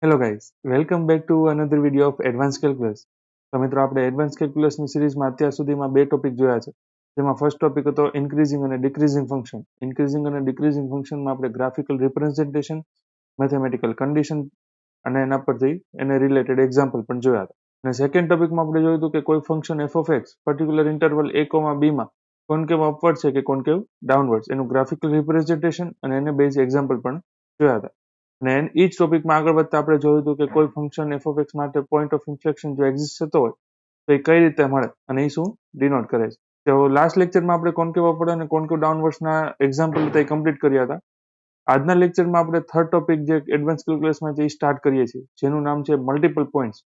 Hello guys, welcome back to another video off advance calculus. તો મિત્રો આપણે advance કેલ્ક્યુલસની સિરીઝમાં અત્યાર સુધીમાં બે ટોપિક જોયા છે. જેમાં ફર્સ્ટ ટોપિક હતો ઇન્ક્રીઝિંગ અને ડિક્રીઝિંગ ફંક્શન. ઇન્ક્રીઝિંગ અને ડિક્રીઝિંગ ફંક્શનમાં આપણે ગ્રાફિકલ રિપ્રેઝન્ટેશન, મેથેમેટિકલ કન્ડિશન અને એના પરથી એને રિલેટેડ એક્ઝામ્પલ પણ જોયા હતા. અને સેકન્ડ ટોપિકમાં આપણે જોયું હતું કે કોઈ function F of x particular interval a, b માં કોન્કેવ અપવર્ડ છે કે કોન્કેવ ડાઉનવર્ડ એનું ગ્રાફિકલ રિપ્રેઝન્ટેશન અને એને બેઝ એક્ઝામ્પલ પણ જોયા હતા. અને એ જ ટોપિકમાં આગળ વધતા આપણે જોયું હતું કે કોઈ ફંક્શન એફ ઓફ એક્સ માટે પોઈન્ટ ઓફ ઇન્ફ્લેક્શન જો એક્ઝિસ્ટ થતો હોય તો એ કઈ રીતે મળે અને એ શું ડિનોટ કરે છે. તો લાસ્ટ લેક્ચરમાં આપણે કોન્કેવ અપવર્ડ અને કોન્કેવ ડાઉનવર્ડ્સના એક્ઝામ્પલ તે કમ્પ્લીટ કર્યા હતા. આજના લેક્ચરમાં આપણે થર્ડ ટોપિક જે એડવાન્સ કેલ્ક્યુલસમાં છે એ સ્ટાર્ટ કરીએ છીએ, જેનું નામ છે મલ્ટિપલ પોઈન્ટ્સ.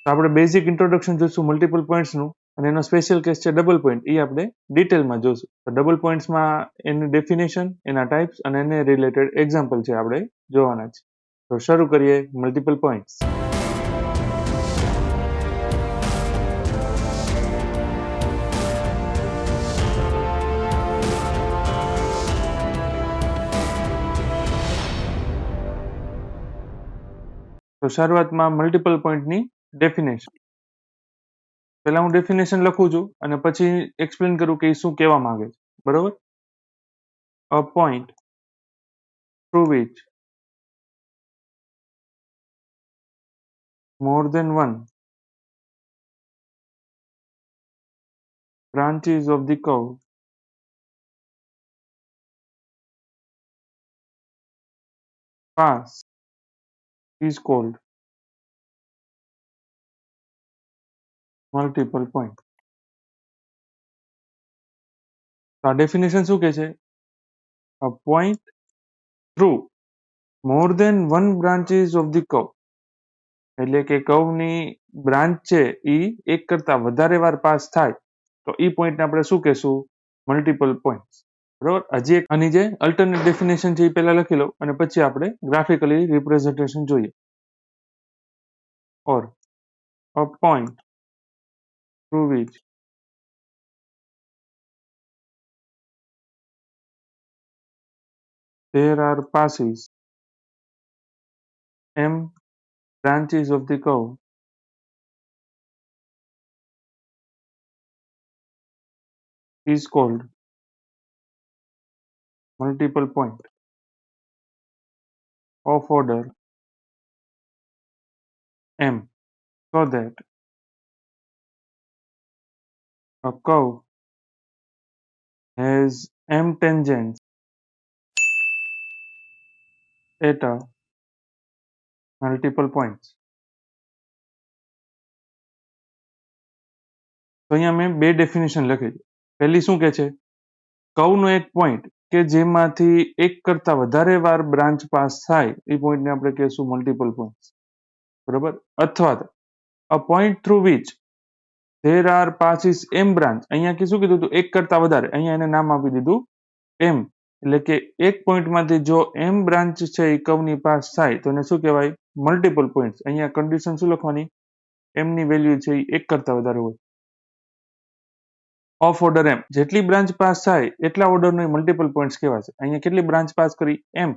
તો આપણે બેઝિક ઇન્ટ્રોડક્શન જોઈશું મલ્ટિપલ પોઈન્ટ્સનું અને એનો સ્પેશિયલ કેસ છે ડબલ પોઈન્ટ, એ આપણે ડિટેલમાં જોઈશું. તો ડબલ પોઈન્ટ્સમાં એની ડેફિનેશન, એના ટાઈપ્સ અને એને રિલેટેડ એક્ઝામ્પલ છે આપણે જોવાના છે. તો શરૂ કરીએ મલ્ટિપલ પોઈન્ટ્સ. તો શરૂઆતમાં મલ્ટિપલ પોઈન્ટની ડેફિનેશન. પહેલા હું ડેફિનેશન લખું છું અને પછી એક્સપ્લેન કરું કે શું કહેવા માંગે છે. બરોબર? અ point through which more than one branches of the curve pass is called multiple point. તો આ ડેફિનેશન શું કહે છે? A point through more than one branches of the curve, એટલે કે કર્વની બ્રાન્ચ છે એ એક કરતા વધારે વાર પાસ થાય તો એ પોઈન્ટને આપણે શું કહેશું? Multiple point. બરોબર? હજી એક આની જે અલ્ટરનેટ ડેફિનેશન છે એ પહેલા લખી લો અને પછી આપણે ગ્રાફિકલી રિપ્રેઝન્ટેશન જોઈએ. ઓર a point through which there are passes m branches of the curve is called multiple point of order m, so that a curve has m tangents at a multiple points. તો અહીંયા મેં બે definition લખી છે. પહેલી શું કહે છે? કર્વનો એક પોઈન્ટ કે જેમાંથી એક કરતા વધારે વાર બ્રાન્ચ પાસ થાય એ પોઈન્ટને આપણે કહેશું મલ્ટિપલ પોઈન્ટ. બરોબર? અથવા તો a point through which there are passes એમ બ્રાન્ચ, અહીંયા શું કીધું હતું? એક કરતા વધારે, અહીંયા એને નામ આપી દીધું એમ, એટલે કે એક પોઈન્ટમાંથી જો એમ બ્રાન્ચ છે એ કર્વની પાસ થાય તો એને શું કહેવાય? Multiple point. અહીંયા કન્ડિશન શું લખવાની? એમની વેલ્યુ છે એ એક કરતા વધારે હોય. ઓફ ઓર્ડર એમ, જેટલી બ્રાન્ચ પાસ થાય એટલા ઓર્ડરનો મલ્ટિપલ પોઈન્ટ્સ કહેવાશે. અહીંયા કેટલી બ્રાન્ચ પાસ કરી? એમ.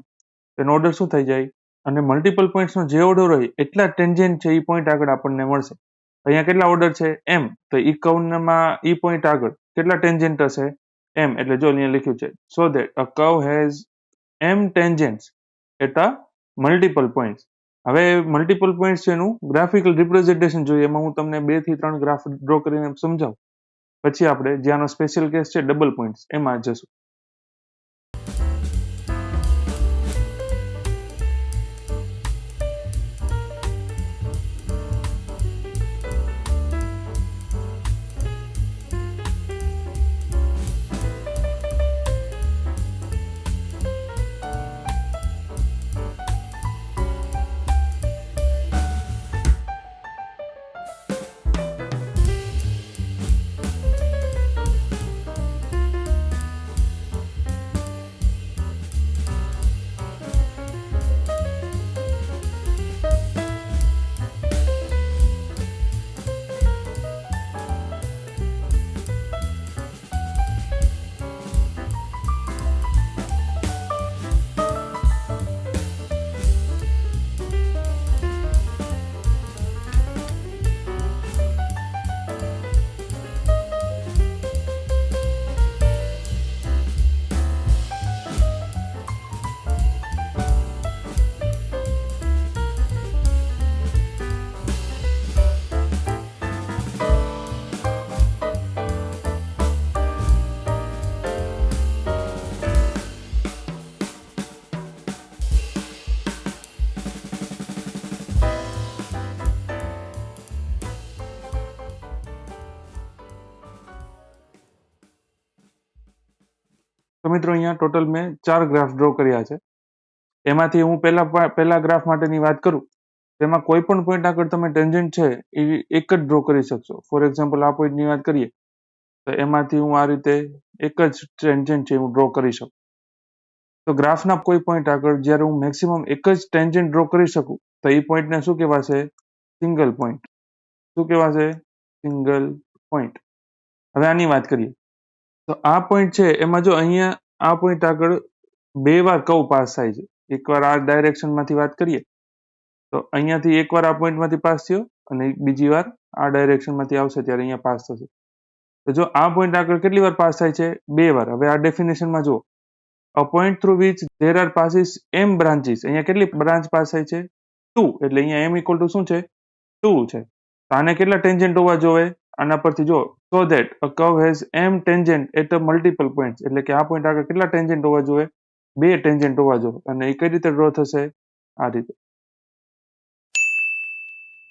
એનો ઓર્ડર શું થઈ જાય? અને મલ્ટિપલ પોઈન્ટ્સનો જે ઓર્ડર હોય એટલા ટેન્જન્ટ છે એ પોઈન્ટ આગળ આપણને મળશે. અહીંયા કેટલા ઓર્ડર છે? એમ. તો ઈ કર્વમાં ઈ પોઈન્ટ આગળ કેટલા ટેન્જન્ટ હશે? એમ. એટલે જો અહીંયા લખ્યું છે so that a curve has એમ tangents at a multiple points. હવે મલ્ટિપલ પોઈન્ટ્સ છે એનું ગ્રાફિકલ રિપ્રેઝન્ટેશન જોઈએ. એમાં હું તમને 2 થી 3 ગ્રાફ ડ્રો કરીને સમજાવું. પછી આપણે જ્યાંનો સ્પેશિયલ કેસ છે ડબલ પોઈન્ટ્સ, એમાં જશું. તો મિત્રો અહીંયા ટોટલ મેં 4 ગ્રાફ ડ્રો કર્યા છે. એમાંથી હું પહેલા ગ્રાફ માટેની વાત કરું, તેમાં કોઈ પણ પોઈન્ટ આગળ તમે ટેન્જન્ટ છે એ એક જ ડ્રો કરી શકશો. ફોર એક્ઝામ્પલ આ પોઈન્ટની વાત કરીએ તો એમાંથી હું આ રીતે એક જ ટેન્જન્ટ છે હું ડ્રો કરી શકું. તો ગ્રાફના કોઈ પોઈન્ટ આગળ જ્યારે હું મેક્સિમમ એક જ ટેન્જન્ટ ડ્રો કરી શકું તો એ પોઈન્ટને શું કહેવાશે? Single point. શું કહેવાશે? Single point. હવે આની વાત કરીએ તો આ પોઈન્ટ છે એમાં જો અહીંયા આ પોઈન્ટ આગળ 2 વાર કર્વ પાસ થાય છે. એકવાર આ ડાયરેક્શનમાંથી વાત કરીએ તો અહીંયાથી એકવાર આ પોઈન્ટમાંથી પાસ થયો અને બીજી વાર આ ડાયરેક્શનમાંથી આવશે ત્યારે અહીંયા પાસ થશે. તો જો આ પોઈન્ટ આગળ કેટલી વાર પાસ થાય છે? 2 વાર. હવે આ ડેફિનેશનમાં જુઓ, a point through which there are passes m branches. અહીંયા કેટલી બ્રાન્ચ પાસ થાય છે? 2. એટલે અહીંયા m equal to શું છે? 2 છે. તો આને કેટલા ટેન્જન્ટ હોવા જોઈએ? આના પરથી જો, so that a curve has m tangent at a multiple points. એટલે કે આ પોઈન્ટ આગળ કેટલા ટેન્જન્ટ હોવા જોઈએ? 2 ટેન્જન્ટ હોવા જોઈએ. અને એ કઈ રીતે ડ્રો થશે? આ રીતે.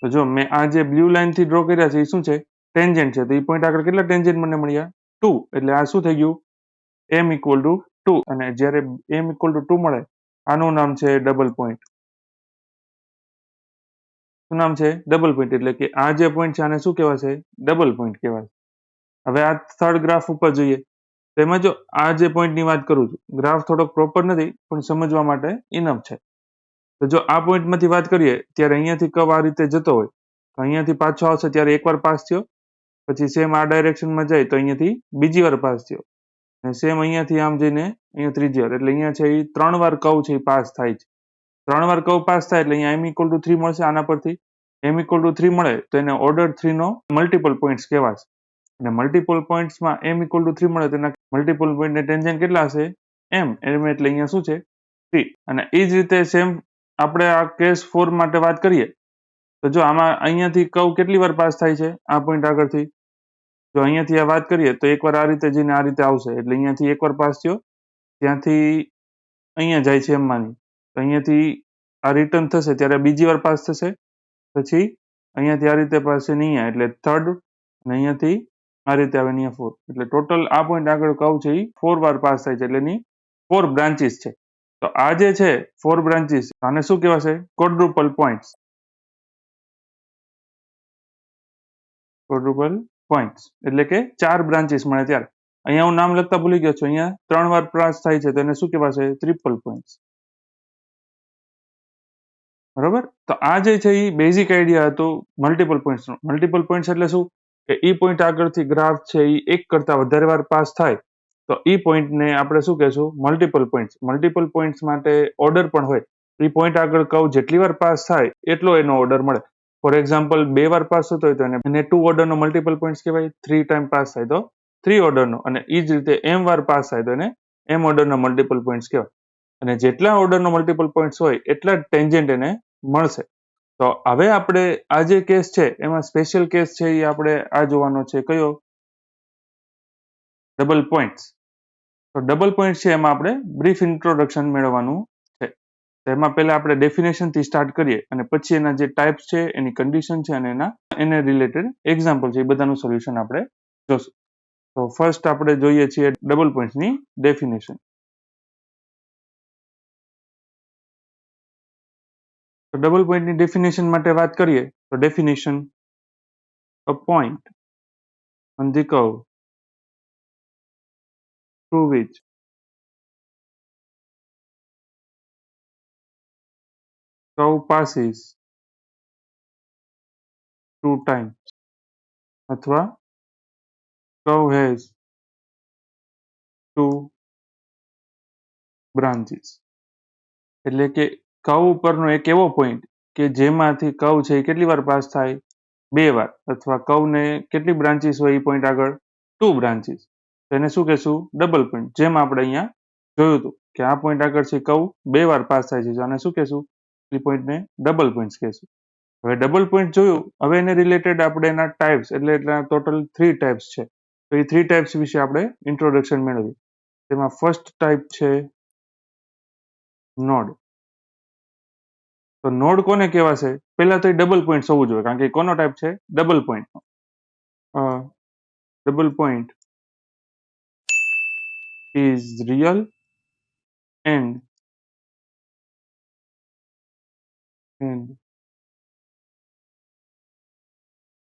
તો જો મેં આ જે બ્લુ લાઈન થી ડ્રો કર્યા છે એ શું છે? ટેન્જન્ટ છે. તો એ પોઈન્ટ આગળ કેટલા ટેન્જન્ટ મને મળ્યા? 2. એટલે આ શું થઈ ગયું? m equal to 2. અને જ્યારે m equal to 2 મળે આનું નામ છે ડબલ પોઈન્ટ. શું નામ છે? Double point. એટલે કે આ જે પોઈન્ટ છે આને શું કહેવાશે? ડબલ પોઈન્ટ કહેવાય. હવે આ થર્ડ ગ્રાફ ઉપર જોઈએ તો એમાં જો આ જે પોઈન્ટની વાત કરું છું, ગ્રાફ થોડોક પ્રોપર નથી પણ સમજવા માટે ઇનફ છે. તો જો આ પોઈન્ટમાંથી વાત કરીએ ત્યારે અહીંયાથી કર્વ આ રીતે જતો હોય તો અહીંયાથી પાછો આવશે ત્યારે એકવાર પાસ થયો, પછી સેમ આ ડાયરેક્શનમાં જાય તો અહીંયાથી બીજી વાર પાસ થયો, અને સેમ અહીંયાથી આમ જઈને અહીંયા ત્રીજી વાર. એટલે અહીંયા છે એ 3 વાર કર્વ છે એ પાસ થાય છે. 3 વાર કર્વ પાસ થાય એટલે અહીંયા m equal to 3 મળશે. આના પરથી m equal to 3 મળે તો એને ઓર્ડર 3 નો મલ્ટિપલ પોઈન્ટ્સ કહેવાશે. અને મલ્ટિપલ પોઈન્ટ્સમાં m equal to 3 મળે તો એના મલ્ટિપલ પોઈન્ટને ટેન્જન્ટ કેટલા હશે? m એટલે અહીંયા શું છે? 3. અને એ જ રીતે સેમ આપણે આ કેસ 4 માટે વાત કરીએ તો જો આમાં અહીંયાથી કર્વ કેટલી વાર પાસ થાય છે? આ પોઈન્ટ આગળથી જો અહીંયાથી આ વાત કરીએ તો એકવાર આ રીતે જઈને આ રીતે આવશે એટલે અહીંયાથી એકવાર પાસ થયો, ત્યાંથી અહીંયા જાય છે એમ માની તો અહીંયાથી આ રિટર્ન થશે ત્યારે બીજી વાર પાસ થશે, પછી અહીંયાથી આ રીતે પાસે નહીં એટલે થર્ડ, અને અહીંયાથી આ રીતે આવે અહીંયા 4. એટલે ટોટલ આ પોઈન્ટ આગળ કર્વ છે એ 4 વાર પાસ થાય છે. એટલે એની 4 બ્રાન્ચીસ છે. તો આ જે છે 4 બ્રાન્ચીસ આને શું કહેવાશે? ક્વોડ્રુપલ પોઈન્ટ્સ. ક્વોડ્રુપલ પોઈન્ટ્સ એટલે કે 4 બ્રાન્ચીસ મળે ત્યારે. અહીંયા હું નામ લખતા ભૂલી ગયો છું, અહીંયા 3 વાર પાસ થાય છે તો એને શું કહેવાશે? Triple points. બરોબર. તો આ જે છે એ બેઝિક આઈડિયા હતો મલ્ટિપલ પોઈન્ટ્સ નો. મલ્ટિપલ પોઈન્ટ્સ એટલે શું કે ઈ પોઈન્ટ આગળથી ગ્રાફ છે એ એક કરતા વધારે વાર પાસ થાય તો ઈ પોઈન્ટને આપણે શું કહેશું? Multiple points. મલ્ટિપલ પોઈન્ટ્સ માટે ઓર્ડર પણ હોય. ઈ પોઈન્ટ આગળ કર્વ જેટલી વાર પાસ થાય એટલો એનો ઓર્ડર મળે. ફોર એક્ઝામ્પલ 2 વાર પાસ થતો હોય તો એને 2 ઓર્ડરનો મલ્ટિપલ પોઈન્ટ્સ કહેવાય. 3 ટાઈમ પાસ થાય તો 3 ઓર્ડરનો, અને એ જ રીતે m વાર પાસ થાય તો એને m ઓર્ડરનો મલ્ટિપલ પોઈન્ટ્સ કહેવાય. અને જેટલા ઓર્ડરનો મલ્ટિપલ પોઈન્ટ્સ હોય એટલા જ ટેન્જન્ટ એને મળશે. તો હવે આપણે આ જે કેસ છે એમાં સ્પેશિયલ કેસ છે એ આપણે આ જોવાનો છે. કયો? Double points. તો ડબલ પોઈન્ટ છે એમાં આપણે બ્રીફ ઇન્ટ્રોડક્શન મેળવવાનું છે. એમાં પહેલા આપણે ડેફિનેશન થી સ્ટાર્ટ કરીએ અને પછી એના જે ટાઈપ્સ છે, એની કન્ડિશન છે અને એને રિલેટેડ એક્ઝામ્પલ છે એ બધાનું સોલ્યુશન આપણે જોશું. તો ફર્સ્ટ આપણે જોઈએ છીએ ડબલ પોઈન્ટ્સની ડેફિનેશન. તો ડબલ પોઈન્ટની ડેફિનેશન માટે વાત કરીએ તો definition: a point on the curve through which curve passes 2 times અથવા curve has 2 branches. એટલે કે કર્વ ઉપરનો એક એવો પોઈન્ટ કે જેમાંથી કર્વ છે એ કેટલી વાર પાસ થાય? 2 વાર. અથવા કર્વને કેટલી બ્રાન્ચીસ હોય એ પોઈન્ટ આગળ? 2 બ્રાન્ચીસ. તો એને શું કહેશું? Double point. જેમ આપણે અહીંયા જોયું હતું કે આ પોઈન્ટ આગળ છે કર્વ 2 વાર પાસ થાય છે, આને શું કહેશું? એ પોઈન્ટને ડબલ પોઈન્ટ કહેશું. હવે ડબલ પોઈન્ટ જોયું, હવે એને રિલેટેડ આપણે એના ટાઈપ્સ એટલે ટોટલ 3 ટાઈપ્સ છે. તો એ 3 ટાઈપ્સ વિશે આપણે ઇન્ટ્રોડક્શન મેળવ્યું. તેમાં ફર્સ્ટ ટાઈપ છે નોડ. તો નોડ કોને કહેવાશે? પહેલા તો એ ડબલ પોઈન્ટ હોવું જોઈએ, કારણ કે કોનો ટાઈપ છે? Double point. Double point is real and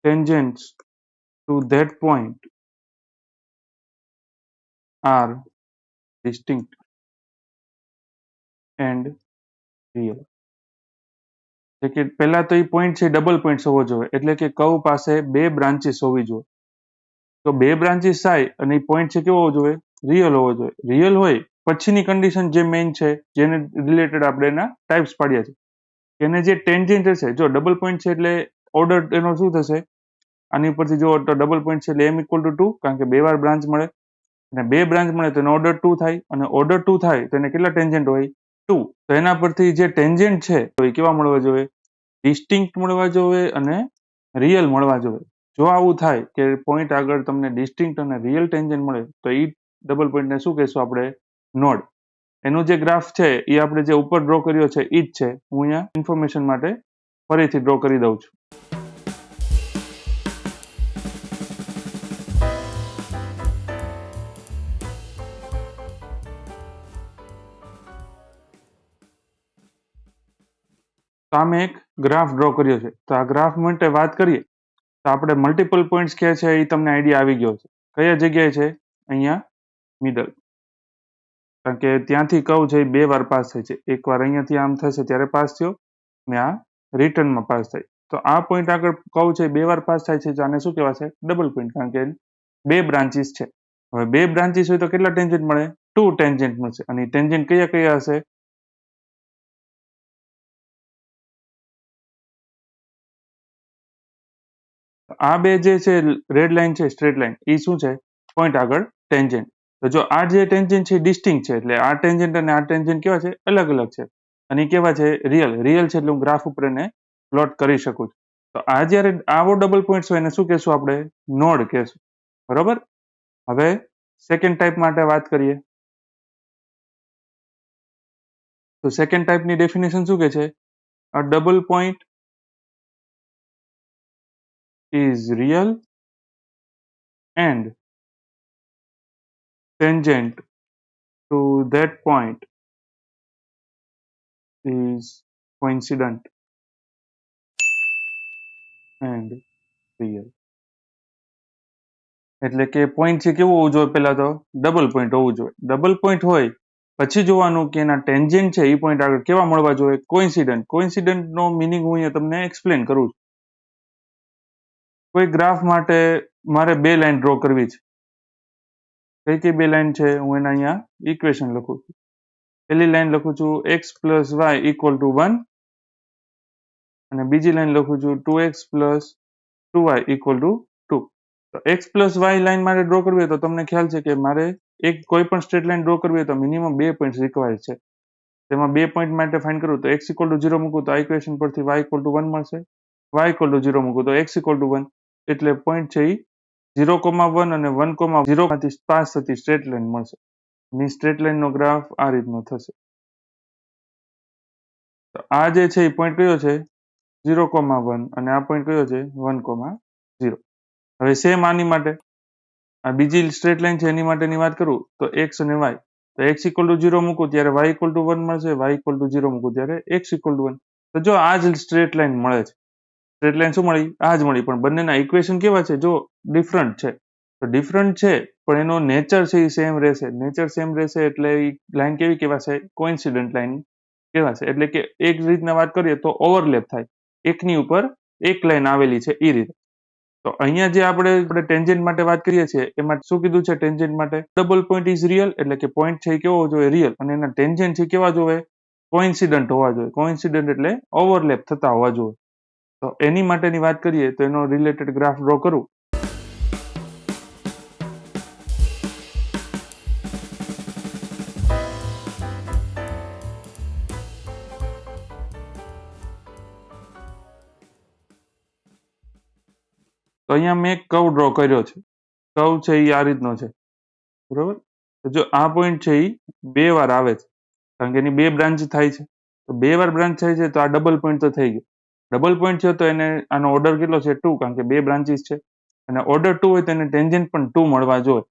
tangents to that point are distinct and real. એટલે કે પહેલા તો એ પોઈન્ટ છે ડબલ પોઈન્ટ હોવો જોઈએ, એટલે કે કર્વ પાસે બે બ્રાન્ચીસ હોવી જોઈએ. તો બે બ્રાન્ચીસ થાય અને એ પોઈન્ટ છે કેવો હોવો જોઈએ? રિયલ હોવો જોઈએ. રિયલ હોય પછીની કન્ડિશન જે મેઇન છે, જેને રિલેટેડ આપણે એના ટાઈપ્સ પાડ્યા છે, એને જે ટેન્જન્ટ હશે, જો ડબલ પોઈન્ટ છે એટલે ઓર્ડર એનો શું થશે? આની ઉપરથી જો તો ડબલ પોઈન્ટ છે એટલે m ઇક્વલ ટુ 2, કારણ કે બે વાર બ્રાન્ચ મળે, અને બે બ્રાન્ચ મળે તો એનો ઓર્ડર 2 થાય, અને ઓર્ડર 2 થાય તો એને કેટલા ટેન્જન્ટ હોય? 2. તો એના પરથી જે ટેન્જન્ટ છે તો એ કેવા મળવા જોઈએ? ડિસ્ટિંક્ટ મળવા જોઈએ અને રિયલ મળવા જોઈએ. જો આવું થાય કે પોઈન્ટ આગળ તમને ડિસ્ટિંક્ટ અને રિયલ ટેન્જન્ટ મળે તો એ ડબલ પોઈન્ટને શું કહેશું આપણે? નોડ. એનો જે ગ્રાફ છે એ આપણે જે ઉપર ડ્રો કર્યો છે એ જ છે. હું અહીંયા ઇન્ફોર્મેશન માટે ફરીથી ડ્રો કરી દઉં છું. તો આ મેં એક ગ્રાફ ડ્રો કર્યો છે. તો આ ગ્રાફ માટે વાત કરીએ તો આપણે મલ્ટિપલ પોઈન્ટ્સ ક્યાં છે એ તમને આઈડિયા આવી ગયો છે. કયા જગ્યાએ છે? અહીંયા મિડલ. કારણ કે ત્યાંથી કર્વ છે એ બે વાર પાસ થાય છે. એકવાર અહીંયાથી આમ થશે ત્યારે પાસ થયો, ને આ રિટર્નમાં પાસ થાય. તો આ પોઈન્ટ આગળ કર્વ છે બે વાર પાસ થાય છે, તો આને શું કહેવાશે? ડબલ પોઈન્ટ, કારણ કે બે બ્રાન્ચીસ છે. હવે બે બ્રાન્ચીસ હોય તો કેટલા ટેન્જન્ટ મળે? 2 ટેન્જન્ટ મળશે. અને ટેન્જન્ટ કયા કયા હશે? આ બે જે છે રેડ લાઈન છે, સ્ટ્રેટ લાઈન, એ શું છે? પોઈન્ટ આગળ ટેન્જન્ટ. તો જો આ જે ટેન્જન્ટ છે ડિસ્ટિંક્ટ છે, એટલે આ ટેન્જન્ટ અને આ ટેન્જન્ટ કેવા છે? અલગ અલગ છે. અને એ કેવા છે? રિયલ. રિયલ છે એટલે હું ગ્રાફ ઉપર એને પ્લોટ કરી શકું છું. તો આ જ્યારે આવો ડબલ પોઈન્ટ હોય એને શું કહેશું આપણે? નોડ કહેશું. બરોબર. હવે સેકન્ડ ટાઈપ માટે વાત કરીએ તો સેકન્ડ ટાઈપની ડેફિનેશન શું કહે છે? A double point is real and tangent to that point is coincident and real. એટલે કે પોઈન્ટ છે કેવું હોવું જોઈએ? પહેલા તો ડબલ પોઈન્ટ હોવું જોઈએ. ડબલ પોઈન્ટ હોય પછી જોવાનું કે એના ટેન્જન્ટ છે એ પોઈન્ટ આગળ કેવા મળવા જોઈએ? કોઇન્સિડન્ટ. કોઇન્સિડન્ટ નો મિનિંગ હું અહીંયા તમને એક્સપ્લેન કરું છું. કોઈ ગ્રાફ માટે મારે બે લાઈન ડ્રો કરવી છે. કઈ કઈ બે લાઈન છે? હું એના અહીંયા ઇક્વેશન લખું છું. પહેલી લાઈન લખું છું x plus Y equal to 1, અને બીજી લાઈન લખું છું 2x plus 2y equal to 2. તો x પ્લસ વાય લાઈન મારે ડ્રો કરવી હોય તો તમને ખ્યાલ છે કે મારે એક કોઈ પણ સ્ટ્રેટ લાઈન ડ્રો કરવી હોય તો મિનિમમ બે પોઈન્ટ રિક્વાયર્ડ છે. તેમાં બે પોઈન્ટ માટે ફાઇન્ડ કરું તો x ઇક્વલ ટુ 0 મૂકું તો આ ઇક્વેશન પરથી y ઇક્વલ ટુ 1 મળશે. y ઇક્વલ ટુ 0 મૂકું તો x ઇક્વલ ટુ 1. એટલે પોઈન્ટ છે એ 0,1 અને 1,0 માંથી પાસ થતી સ્ટ્રેટ લાઈન મળશે. ની સ્ટ્રેટ લાઈન નો ગ્રાફ આ રીતનો થશે. તો આ જે છે એ પોઈન્ટ કયો છે? 0,1, અને આ પોઈન્ટ કયો છે? 1,0. હવે સેમ આની માટે આ બીજી સ્ટ્રેટ લાઈન છે એની માટેની વાત કરું તો x અને y. તો x ઇક્વલ ટુ 0 મૂકું ત્યારે y ઇક્વલ ટુ 1 મળશે, y ઇક્વલ ટુ 0 મૂકું ત્યારે x ઇક્વલ ટુ 1. તો જો આ જ સ્ટ્રેટ લાઈન મળે છે. સ્ટ્રેટ લાઈન શું મળી? આ જ મળી. પણ બંનેના ઇક્વેશન કેવા છે? જો ડિફરન્ટ છે. તો ડિફરન્ટ છે પણ એનો નેચર છે એ સેમ રહેશે. નેચર સેમ રહેશે એટલે એ લાઈન કેવી કહેવાશે? કોઇન્સિડન્ટ લાઈન કહેવાશે. એટલે કે એક રીતના વાત કરીએ તો ઓવરલેપ થાય, એકની ઉપર એક લાઈન આવેલી છે એ રીતે. તો અહીંયા જે આપણે ટેન્જન્ટ માટે વાત કરીએ છીએ એમાં શું કીધું છે? ટેન્જન્ટ માટે ડબલ પોઈન્ટ ઇઝ રિયલ, એટલે કે પોઈન્ટ છે એ કેવો હોવો જોઈએ? રિયલ. અને એના ટેન્જન્ટ છે કેવા જોઈએ? કોઇન્સિડન્ટ હોવા જોઈએ. કોઇન્સિડન્ટ એટલે ઓવરલેપ થતા હોવા જોઈએ. તો એની માટેની વાત કરીએ તો એનો રિલેટેડ ગ્રાફ ડ્રો કરું તો અહીંયા મેં કર્વ ડ્રો કર્યો છે. કર્વ છે એ આ રીતનો છે. બરોબર. તો જો આ પોઈન્ટ છે એ બે વાર આવે છે, કારણ કે એની બે બ્રાન્ચ થાય છે. તો બે વાર બ્રાન્ચ થાય છે તો આ ડબલ પોઈન્ટ તો થઈ ગયો. ડબલ પોઈન્ટ છે તો એને આનો ઓર્ડર કેટલો છે? 2, કારણ કે બે બ્રાન્ચીસ છે. અને ઓર્ડર 2 હોય તો એને ટેન્જન્ટ પણ 2 મળવા જોઈએ.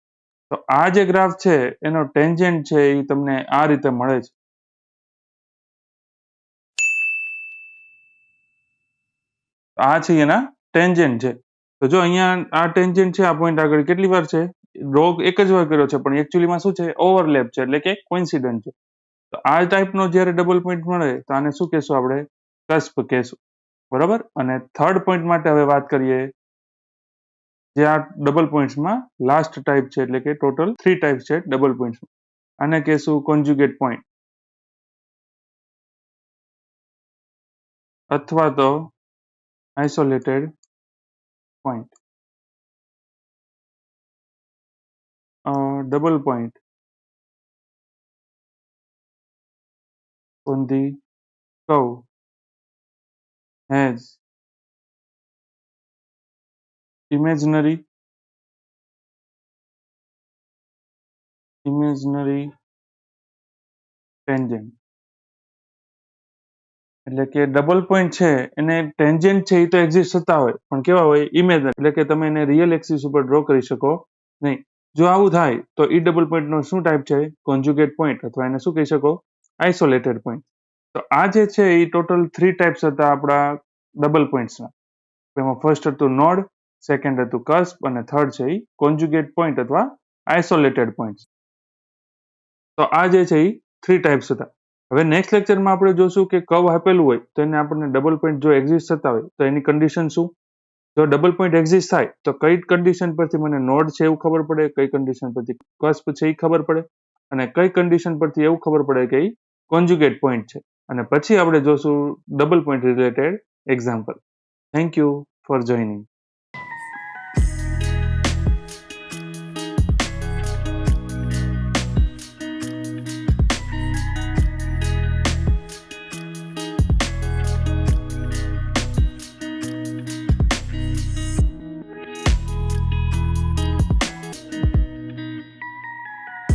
તો આ જે ગ્રાફ છે એનો ટેન્જન્ટ છે એ તમને આ રીતે મળે છે. આ છે એના ટેન્જન્ટ છે. તો જો અહીંયા આ ટેન્જન્ટ છે, આ પોઈન્ટ આગળ કેટલી વાર છે, ડ્રો એક જ વાર કર્યો છે, પણ એકચ્યુઅલીમાં શું છે, ઓવરલેપ છે, એટલે કે કોઇન્સિડન્ટ છે. તો આ ટાઈપનો જ્યારે ડબલ પોઈન્ટ મળે તો આને શું કહેશું આપણે, કસ્પ કહેશું. બરાબર. અને થર્ડ પોઈન્ટ માટે હવે વાત કરીએ, જે આ ડબલ પોઈન્ટ્સમાં લાસ્ટ ટાઈપ છે, એટલે કે ટોટલ 3 ટાઈપ છે ડબલ પોઈન્ટ્સ. આને કહેશું કોન્જ્યુગેટ પોઈન્ટ અથવા તો isolated point. Double point on the curve has imaginary tangent. એટલે કે ડબલ પોઈન્ટ છે એને ટેન્જન્ટ છે એ તો એક્ઝિસ્ટ થતા હોય, પણ કેવા હોય, ઇમેજનરી, એટલે કે તમે એને રિયલ એક્સિસ ઉપર ડ્રો કરી શકો નહીં. જો આવું થાય તો ઈ ડબલ પોઈન્ટનો શું ટાઈપ છે, કોન્જ્યુગેટ પોઈન્ટ, અથવા એને શું કહી શકો, આઇસોલેટેડ પોઈન્ટ. તો આ જે છે એ ટોટલ 3 ટાઈપ્સ હતા આપણા ડબલ પોઈન્ટ્સના. એમાં ફર્સ્ટ હતું નોડ, સેકન્ડ હતું કસ્પ, અને થર્ડ છે એ કોન્જ્યુગેટ પોઈન્ટ અથવા આઇસોલેટેડ પોઈન્ટ. તો આ જે છે એ 3 ટાઈપ્સ હતા. હવે નેક્સ્ટ લેક્ચરમાં આપણે જોશું કે કર્વ આપેલું હોય તો એને આપણને ડબલ પોઈન્ટ જો એક્ઝિસ્ટ થતા હોય તો એની કન્ડિશન શું. જો ડબલ પોઈન્ટ એક્ઝિસ્ટ થાય તો કઈ કન્ડિશન પરથી મને નોડ છે એવું ખબર પડે, કઈ કન્ડિશન પરથી કસ્પ છે એ ખબર પડે, અને કઈ કન્ડિશન પરથી એવું ખબર પડે કે એ કોન્જ્યુગેટ પોઈન્ટ છે. અને પછી આપણે જોશું double point related example. Thank you for joining.